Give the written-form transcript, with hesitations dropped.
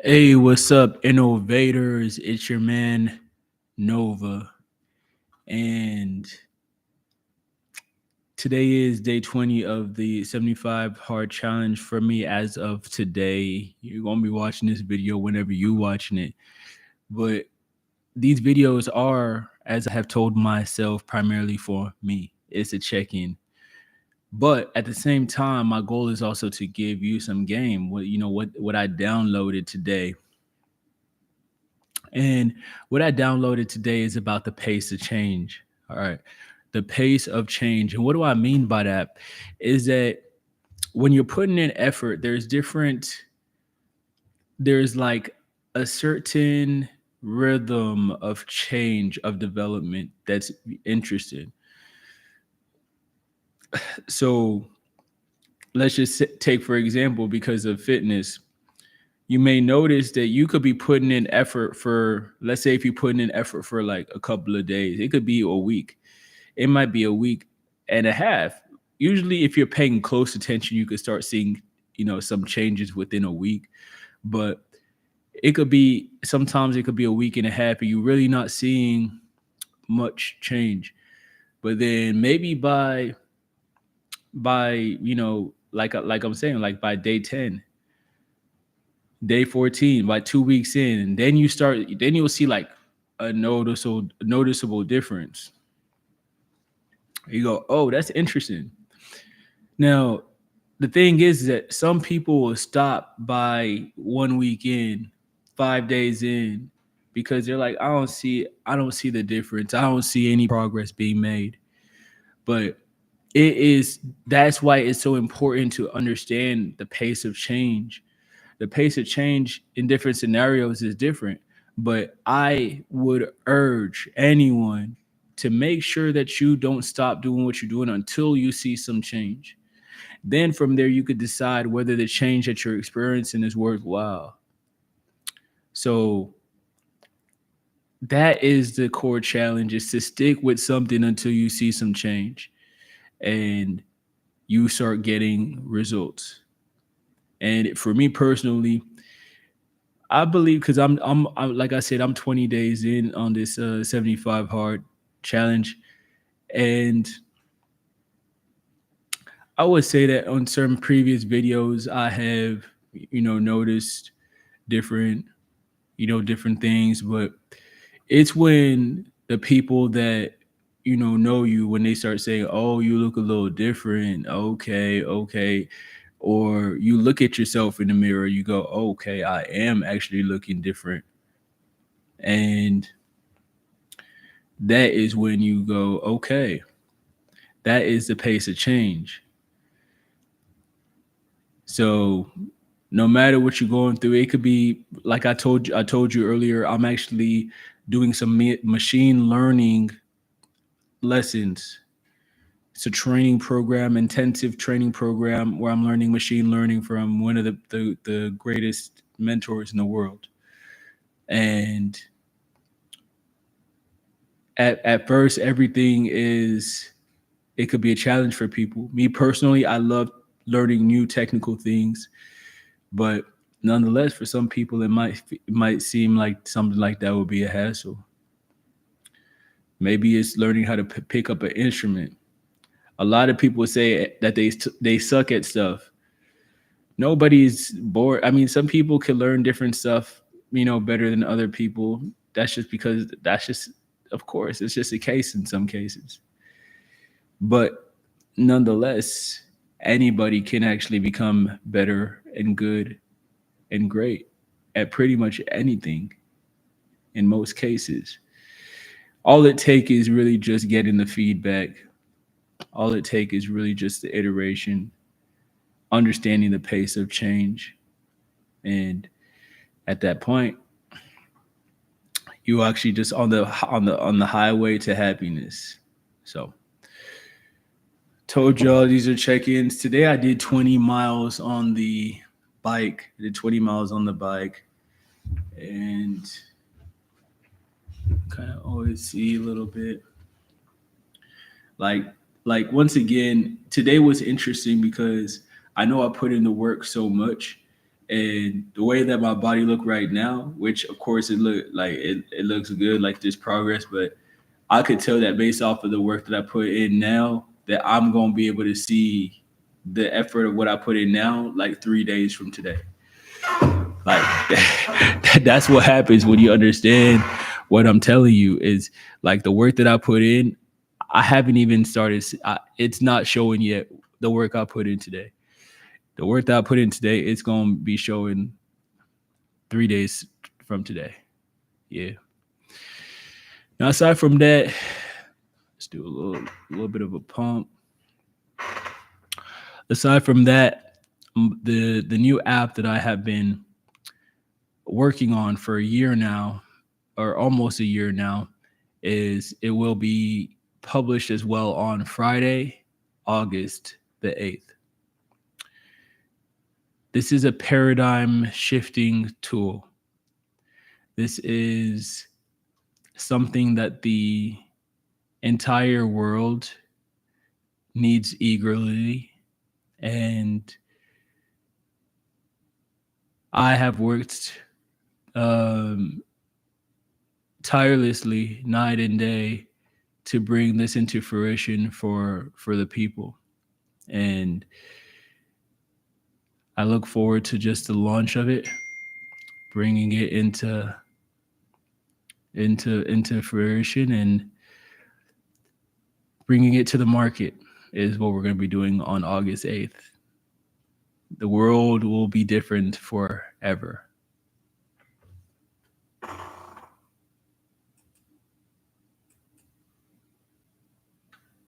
Hey, what's up, innovators? It's your man Nova, and today is day 20 of the 75 hard challenge for me as of today. You're gonna be watching this video whenever you watching it, but these videos are, as I have told myself, primarily for me. It's a check-in. But at the same time, my goal is also to give you some game. What I downloaded today. And what I downloaded today is about the pace of change. All right. The pace of change. And what do I mean by that? Is that when you're putting in effort, there's like a certain rhythm of change, of development that's interesting. So let's just take, for example, because of fitness, you may notice that you could be putting in effort for, let's say, if you're putting in effort for like a couple of days, it could be a week. It might be a week and a half. Usually, if you're paying close attention, you could start seeing, some changes within a week. But sometimes it could be a week and a half, and you're really not seeing much change. But then maybe by like I'm saying, like by day 10, day 14, by 2 weeks in, then you'll see like a noticeable difference. You go, oh, that's interesting. Now, the thing is that some people will stop by 1 week in, 5 days in, because they're like, I don't see the difference. I don't see any progress being made. But that's why it's so important to understand the pace of change. The pace of change in different scenarios is different, but I would urge anyone to make sure that you don't stop doing what you're doing until you see some change. Then from there, you could decide whether the change that you're experiencing is worthwhile. So that is the core challenge, is to stick with something until you see some change and you start getting results. And for me personally, I believe, because I'm like I said, I'm 20 days in on this 75 hard challenge, and I would say that on certain previous videos, I have noticed different different things, but it's when the people that know you, when they start saying, "Oh, you look a little different." Okay, okay. Or you look at yourself in the mirror, you go, "Okay, I am actually looking different." And that is when you go, "Okay, that is the pace of change." So no matter what you're going through, it could be like I told you earlier, I'm actually doing some machine learning lessons. It's a training program, intensive training program, where I'm learning machine learning from one of the greatest mentors in the world. And at first, everything is it could be a challenge for people. Me personally, I love learning new technical things, but nonetheless, for some people, it might seem like something like that would be a hassle. Maybe it's learning how to pick up an instrument. A lot of people say that they suck at stuff. Nobody's bored. I mean, some people can learn different stuff, better than other people. That's just, of course, it's just a case in some cases. But nonetheless, anybody can actually become better and good and great at pretty much anything in most cases. All it takes is really just getting the feedback. All it takes is really just the iteration, understanding the pace of change. And at that point, you actually just on the highway to happiness. So told y'all these are check-ins. Today I did 20 miles on the bike. I did 20 miles on the bike, and kind of always see a little bit. Like once again, today was interesting because I know I put in the work so much, And the way that my body look right now, which of course it looks good, like there's progress, but I could tell that based off of the work that I put in now, that I'm gonna be able to see the effort of what I put in now, like 3 days from today. Like that's what happens when you understand what I'm telling you is like the work that I put in. I haven't even started. It's not showing yet. The work I put in today. The work that I put in today, it's gonna be showing 3 days from today. Yeah. Now aside from that, let's do a little bit of a pump. Aside from that, the new app that I have been working on for a year now, or almost a year now, is it will be published as well on Friday, August the 8th. This is a paradigm shifting tool. This is something that the entire world needs eagerly. And I have worked um, tirelessly night and day to bring this into fruition for the people. And I look forward to just the launch of it, bringing it into fruition and bringing it to the market is what we're going to be doing on August 8th. The world will be different forever.